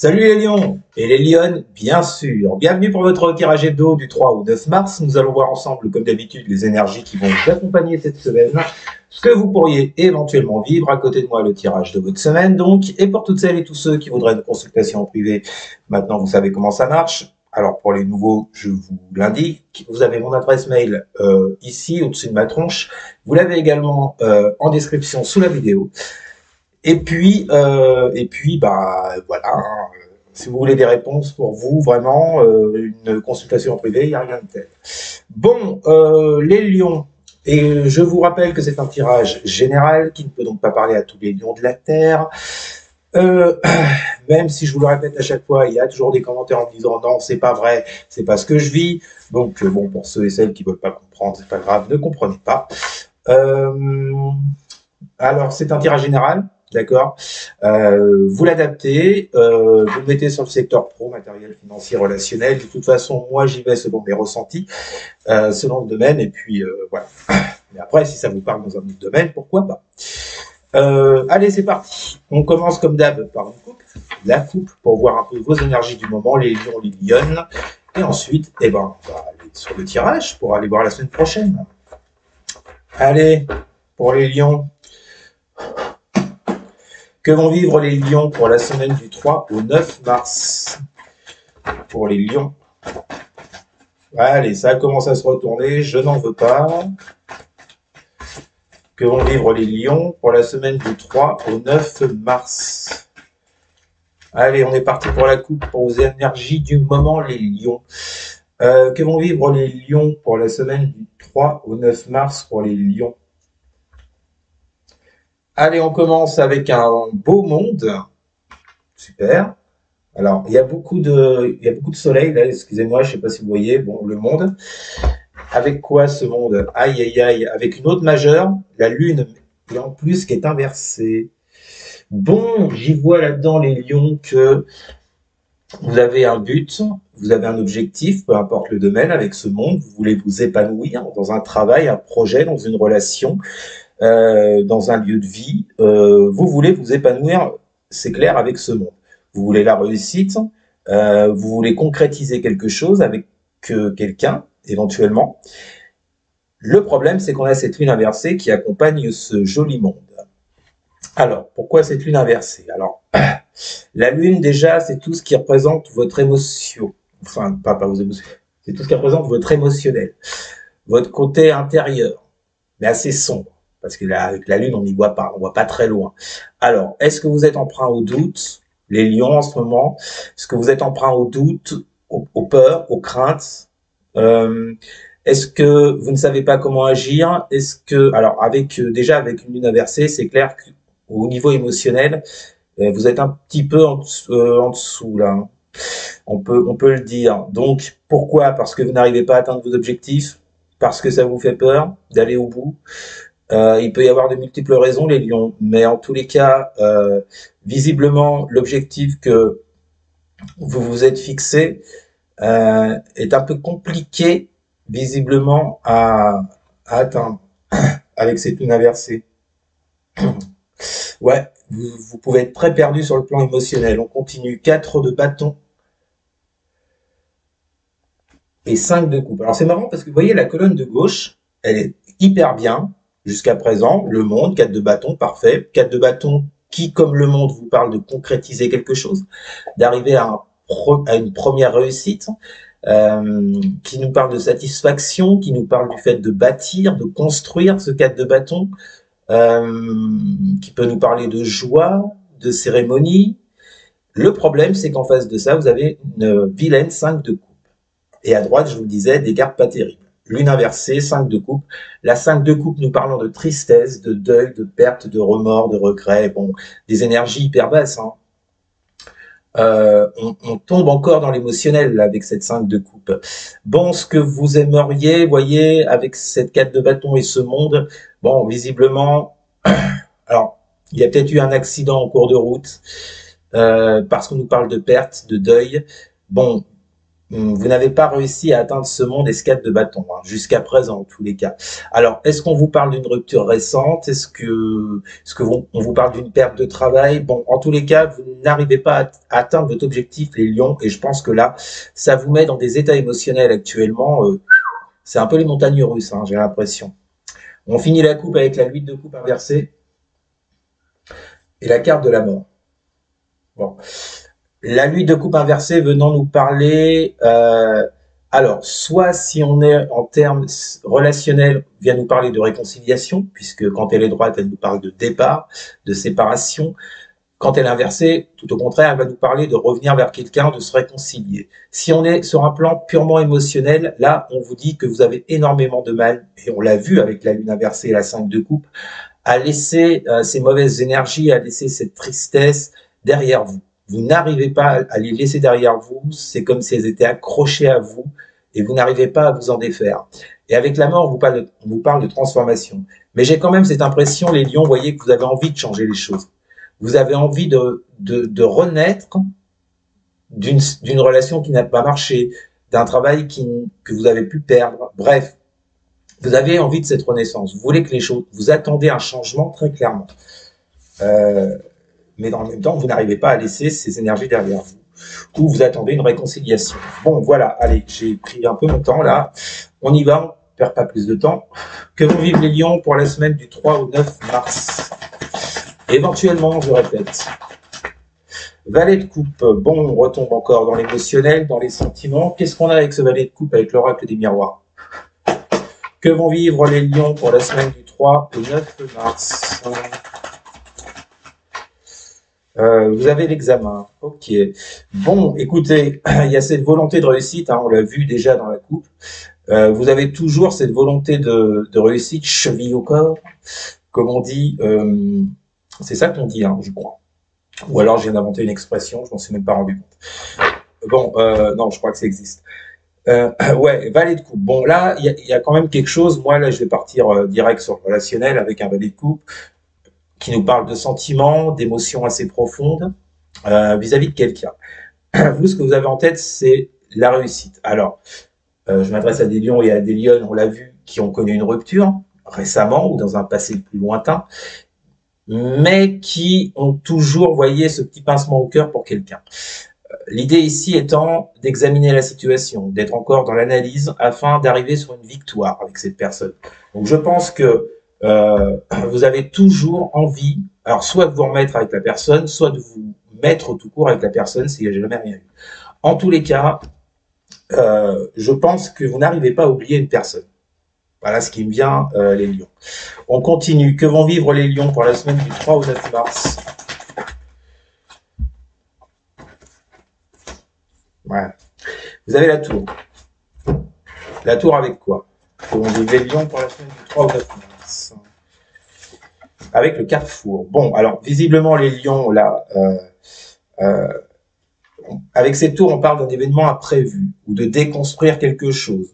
Salut les lions et les lionnes, bien sûr. Bienvenue pour votre tirage hebdo du 3 au 9 mars. Nous allons voir ensemble, comme d'habitude, les énergies qui vont vous accompagner cette semaine, ce que vous pourriez éventuellement vivre. À côté de moi, le tirage de votre semaine, donc. Et pour toutes celles et tous ceux qui voudraient une consultation en privé, maintenant vous savez comment ça marche. Alors pour les nouveaux, je vous l'indique, vous avez mon adresse mail ici, au-dessus de ma tronche. Vous l'avez également en description sous la vidéo. Et puis, bah voilà. Si vous voulez des réponses pour vous, vraiment, une consultation en privé, il n'y a rien de tel. Bon, les lions. Et je vous rappelle que c'est un tirage général qui ne peut donc pas parler à tous les lions de la Terre. Euh, Même si je vous le répète à chaque fois, il y a toujours des commentaires en me disant non, c'est pas vrai, c'est pas ce que je vis. Donc bon, pour ceux et celles qui veulent pas comprendre, c'est pas grave, ne comprenez pas. Alors c'est un tirage général. D'accord. Vous l'adaptez, vous le mettez sur le secteur pro, matériel, financier, relationnel. De toute façon, moi, j'y vais selon mes ressentis, selon le domaine. Et puis, voilà. Mais après, si ça vous parle dans un autre domaine, pourquoi pas. Allez, c'est parti. On commence comme d'hab par une coupe. La coupe pour voir un peu vos énergies du moment, les lions, les lionnes. Et ensuite, eh ben, on va aller sur le tirage pour aller voir la semaine prochaine. Allez, pour les lions. Que vont vivre les lions pour la semaine du 3 au 9 mars? Pour les lions. Allez, ça commence à se retourner, je n'en veux pas. Que vont vivre les lions pour la semaine du 3 au 9 mars? Allez, on est parti pour la coupe, pour vos énergies du moment, les lions. Que vont vivre les lions pour la semaine du 3 au 9 mars pour les lions? Allez, on commence avec un beau monde. Super. Alors, il y a beaucoup de soleil, là, excusez-moi, je ne sais pas si vous voyez, bon, le monde. Avec quoi ce monde? Aïe, aïe, aïe, avec une autre majeure, la Lune, et en plus qui est inversée. Bon, j'y vois là-dedans, les lions, que vous avez un but, vous avez un objectif, peu importe le domaine, avec ce monde, vous voulez vous épanouir dans un travail, un projet, dans une relation, dans un lieu de vie, vous voulez vous épanouir, c'est clair, avec ce monde. Vous voulez la réussite, vous voulez concrétiser quelque chose avec quelqu'un, éventuellement. Le problème, c'est qu'on a cette lune inversée qui accompagne ce joli monde. Alors, pourquoi cette lune inversée? Alors, la lune, déjà, c'est tout ce qui représente votre émotion. Enfin, pas vos émotions. C'est tout ce qui représente votre émotionnel. Votre côté intérieur, mais assez sombre. Parce que là, avec la lune, on n'y voit pas. On voit pas très loin. Alors, est-ce que vous êtes emprunt au doute, les lions, en ce moment? Est-ce que vous êtes emprunt au doute, aux peurs, aux craintes? Est-ce que vous ne savez pas comment agir? Est-ce que, alors, déjà avec une lune inversée, c'est clair qu'au niveau émotionnel, vous êtes un petit peu en dessous là. Hein. On peut le dire. Donc, pourquoi? Parce que vous n'arrivez pas à atteindre vos objectifs, parce que ça vous fait peur d'aller au bout. Il peut y avoir de multiples raisons, les lions, mais en tous les cas, visiblement, l'objectif que vous vous êtes fixé est un peu compliqué, visiblement, à atteindre avec cette lune inversée. Ouais, vous pouvez être très perdu sur le plan émotionnel. On continue. 4 de bâton et 5 de coupe. Alors c'est marrant parce que vous voyez la colonne de gauche, elle est hyper bien jusqu'à présent. Le monde, 4 de bâton, parfait. 4 de bâton qui, comme le monde, vous parle de concrétiser quelque chose, d'arriver à une première réussite, qui nous parle de satisfaction, qui nous parle du fait de bâtir, de construire ce 4 de bâton, qui peut nous parler de joie, de cérémonie. Le problème, c'est qu'en face de ça, vous avez une vilaine 5 de coupe. Et à droite, je vous le disais, des cartes pas terribles. Lune inversée, 5 de coupe. La 5 de coupe nous parlant de tristesse, de deuil, de perte, de remords, de regret, bon, des énergies hyper basses. Hein. On tombe encore dans l'émotionnel avec cette 5 de coupe. Bon, ce que vous aimeriez, voyez, avec cette 4 de bâton et ce monde, bon, visiblement, alors, il y a peut-être eu un accident en cours de route, parce qu'on nous parle de perte, de deuil. Bon, Vous n'avez pas réussi à atteindre ce monde escade de bâton, hein, jusqu'à présent, en tous les cas. Alors, est-ce qu'on vous parle d'une rupture récente? On vous parle d'une perte de travail? Bon, en tous les cas, vous n'arrivez pas à atteindre votre objectif, les lions, et je pense que là, ça vous met dans des états émotionnels actuellement. C'est un peu les montagnes russes, hein, j'ai l'impression. On finit la coupe avec la 8 de coupe inversée et la carte de la mort. Bon. La 8 de coupe inversée venant nous parler, alors, soit si on est en termes relationnels, vient nous parler de réconciliation, puisque quand elle est droite, elle nous parle de départ, de séparation. Quand elle est inversée, tout au contraire, elle va nous parler de revenir vers quelqu'un, de se réconcilier. Si on est sur un plan purement émotionnel, là, on vous dit que vous avez énormément de mal, et on l'a vu avec la lune inversée et la 5 de coupe, à laisser ces mauvaises énergies, à laisser cette tristesse derrière vous. Vous n'arrivez pas à les laisser derrière vous, c'est comme si elles étaient accrochées à vous et vous n'arrivez pas à vous en défaire. Et avec la mort, on vous parle de transformation. Mais j'ai quand même cette impression, les lions, vous voyez que vous avez envie de changer les choses. Vous avez envie de renaître d'une relation qui n'a pas marché, d'un travail que vous avez pu perdre. Bref, vous avez envie de cette renaissance. Vous voulez que les choses, vous attendez un changement très clairement. Mais dans le même temps, vous n'arrivez pas à laisser ces énergies derrière vous. Ou vous attendez une réconciliation. Bon, voilà, allez, j'ai pris un peu mon temps là. On y va, on ne perd pas plus de temps. Que vont vivre les lions pour la semaine du 3 au 9 mars? Éventuellement, je répète. Valet de coupe, bon, on retombe encore dans l'émotionnel, dans les sentiments. Qu'est-ce qu'on a avec ce valet de coupe, avec l'oracle des miroirs? Que vont vivre les lions pour la semaine du 3 au 9 mars? Vous avez l'examen. Ok. Bon, écoutez, il y a cette volonté de réussite, hein, on l'a vu déjà dans la coupe. Vous avez toujours cette volonté de réussite, cheville au corps, comme on dit. C'est ça qu'on dit, hein, je crois. Ou alors je viens d'inventer une expression, je m'en suis même pas rendu compte. Bon, non, je crois que ça existe. Ouais, valet de coupe. Bon, là, il y a quand même quelque chose. Moi, là, je vais partir direct sur le relationnel avec un valet de coupe qui nous parle de sentiments, d'émotions assez profondes vis-à-vis de quelqu'un. Vous, ce que vous avez en tête, c'est la réussite. Alors, je m'adresse à des lions et à des lionnes, on l'a vu, qui ont connu une rupture récemment ou dans un passé plus lointain, mais qui ont toujours, voyez, ce petit pincement au cœur pour quelqu'un. L'idée ici étant d'examiner la situation, d'être encore dans l'analyse afin d'arriver sur une victoire avec cette personne. Donc je pense que vous avez toujours envie, alors soit de vous remettre avec la personne, soit de vous mettre tout court avec la personne s'il n'y a jamais rien eu. En tous les cas, je pense que vous n'arrivez pas à oublier une personne. Voilà ce qui me vient, les lions. On continue. Que vont vivre les lions pour la semaine du 3 au 9 mars? Voilà. Vous avez la tour. La tour avec quoi? Que vont vivre les lions pour la semaine du 3 au 9 mars? Avec le carrefour. Bon, alors, visiblement, les lions, là, avec ces tours, on parle d'un événement imprévu ou de déconstruire quelque chose.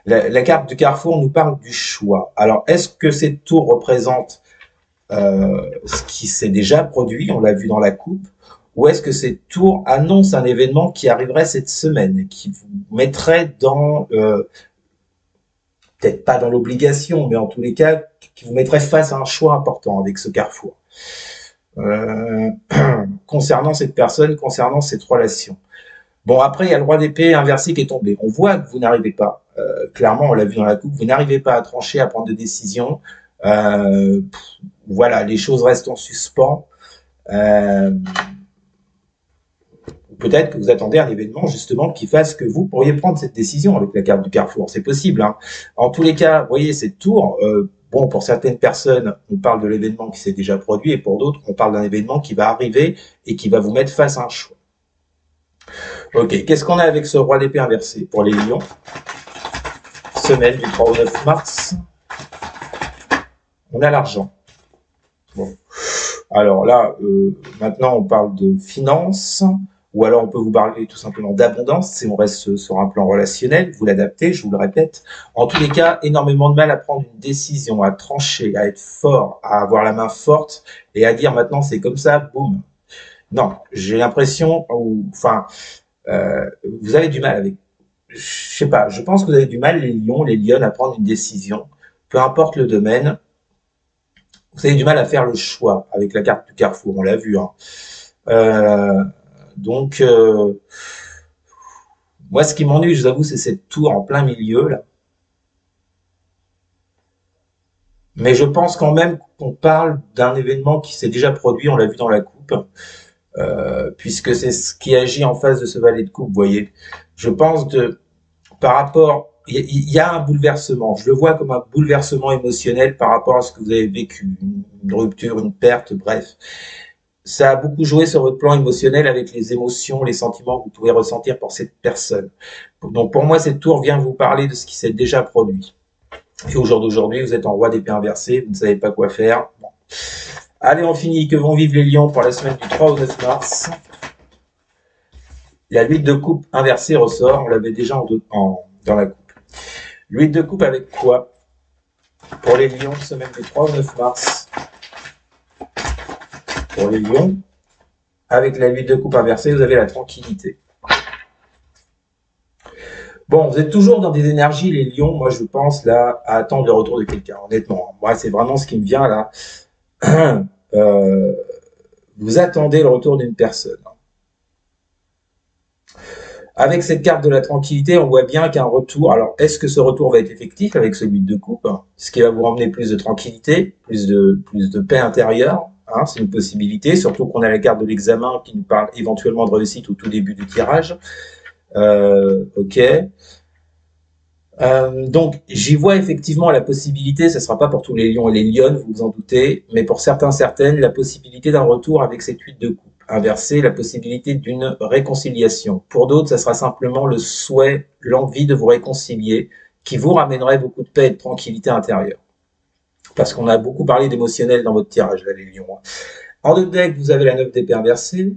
La carte du carrefour nous parle du choix. Alors, est-ce que cette tour représente ce qui s'est déjà produit, on l'a vu dans la coupe, ou est-ce que cette tour annonce un événement qui arriverait cette semaine, qui vous mettrait dans, peut-être pas dans l'obligation, mais en tous les cas, qui vous mettrait face à un choix important avec ce carrefour concernant cette personne, concernant cette relation. Bon, après, il y a le roi d'épée inversé qui est tombé. On voit que vous n'arrivez pas, clairement, on l'a vu dans la coupe, vous n'arrivez pas à trancher, à prendre de décisions. Voilà, les choses restent en suspens. Peut-être que vous attendez un événement justement qui fasse que vous pourriez prendre cette décision avec la carte du carrefour. C'est possible. Hein. En tous les cas, vous voyez, cette tour, bon, pour certaines personnes, on parle de l'événement qui s'est déjà produit et pour d'autres, on parle d'un événement qui va arriver et qui va vous mettre face à un choix. Ok, qu'est-ce qu'on a avec ce roi d'épée inversé pour les lions? Semaine du 3 au 9 mars. On a l'argent. Bon. Alors là, maintenant, on parle de finances, ou alors on peut vous parler tout simplement d'abondance, si on reste sur un plan relationnel, vous l'adaptez, je vous le répète. En tous les cas, énormément de mal à prendre une décision, à trancher, à être fort, à avoir la main forte, et à dire maintenant c'est comme ça, boum. Non, j'ai l'impression, enfin, vous avez du mal avec, je sais pas, je pense que vous avez du mal, les lions, les lionnes, à prendre une décision, peu importe le domaine. Vous avez du mal à faire le choix avec la carte du carrefour, on l'a vu, hein. Euh, donc, moi, ce qui m'ennuie, je vous avoue, c'est cette tour en plein milieu, là. Mais je pense quand même qu'on parle d'un événement qui s'est déjà produit, on l'a vu dans la coupe, puisque c'est ce qui agit en face de ce valet de coupe, vous voyez. Je pense par rapport, il y a un bouleversement. Je le vois comme un bouleversement émotionnel par rapport à ce que vous avez vécu, une rupture, une perte, bref. Ça a beaucoup joué sur votre plan émotionnel avec les émotions, les sentiments que vous pouvez ressentir pour cette personne. Donc pour moi, cette tour vient vous parler de ce qui s'est déjà produit. Et au jour d'aujourd'hui, vous êtes en roi d'épée inversé, vous ne savez pas quoi faire. Bon. Allez, on finit. Que vont vivre les lions pour la semaine du 3 au 9 mars? La 8 de coupe inversée ressort. On l'avait déjà dans la coupe. L'huile de coupe avec quoi? Pour les lions, semaine du 3 au 9 mars. Pour les lions, avec la huile de coupe inversée, vous avez la tranquillité. Bon, vous êtes toujours dans des énergies, les lions, moi je pense là, à attendre le retour de quelqu'un, honnêtement. Moi, c'est vraiment ce qui me vient là. Vous attendez le retour d'une personne. Avec cette carte de la tranquillité, on voit bien qu'un retour, alors est-ce que ce retour va être effectif avec celui de coupe, ce qui va vous ramener plus de tranquillité, plus de paix intérieure, hein, c'est une possibilité, surtout qu'on a la carte de l'examen qui nous parle éventuellement de réussite au tout début du tirage. Ok. Donc j'y vois effectivement la possibilité, ce ne sera pas pour tous les lions et les lionnes, vous vous en doutez, mais pour certains, certaines, la possibilité d'un retour avec cette huile de coupe inversée, la possibilité d'une réconciliation. Pour d'autres, ça sera simplement le souhait, l'envie de vous réconcilier, qui vous ramènerait beaucoup de paix et de tranquillité intérieure. Parce qu'on a beaucoup parlé d'émotionnel dans votre tirage, là, les lions. En deux deck, vous avez la 9 d'épée inversée,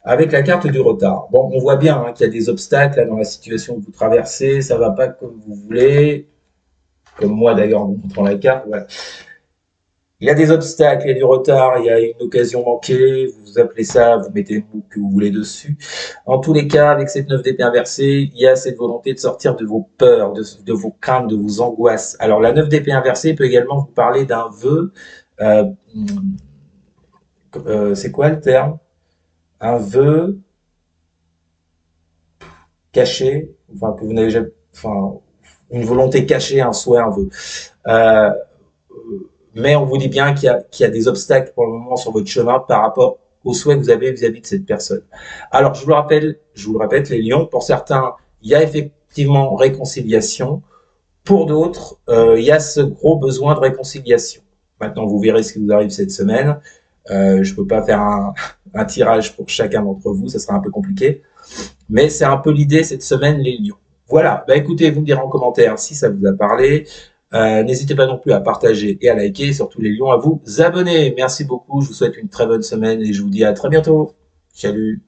avec la carte du retard. Bon, on voit bien hein, qu'il y a des obstacles là, dans la situation que vous traversez, ça va pas comme vous voulez, comme moi d'ailleurs en vous montrant la carte. Voilà. Il y a des obstacles, il y a du retard, il y a une occasion manquée, vous appelez ça, vous mettez le mot que vous voulez dessus. En tous les cas, avec cette 9 d'épée inversée, il y a cette volonté de sortir de vos peurs, de vos craintes, de vos angoisses. Alors la 9 d'épée inversée peut également vous parler d'un vœu, euh, c'est quoi le terme? Un vœu caché, enfin que vous n'avez jamais, enfin une volonté cachée, un souhait, un vœu. Euh, mais on vous dit bien qu'il y a des obstacles pour le moment sur votre chemin par rapport au souhait que vous avez vis-à-vis de cette personne. Alors, je vous le répète, les lions, pour certains, il y a effectivement réconciliation. Pour d'autres, il y a ce gros besoin de réconciliation. Maintenant, vous verrez ce qui vous arrive cette semaine. Je ne peux pas faire un tirage pour chacun d'entre vous, ça sera un peu compliqué. Mais c'est un peu l'idée cette semaine, les lions. Voilà, bah écoutez, vous me direz en commentaire si ça vous a parlé. N'hésitez pas non plus à partager et à liker, et surtout les lions à vous abonner. Merci beaucoup, je vous souhaite une très bonne semaine et je vous dis à très bientôt. Salut.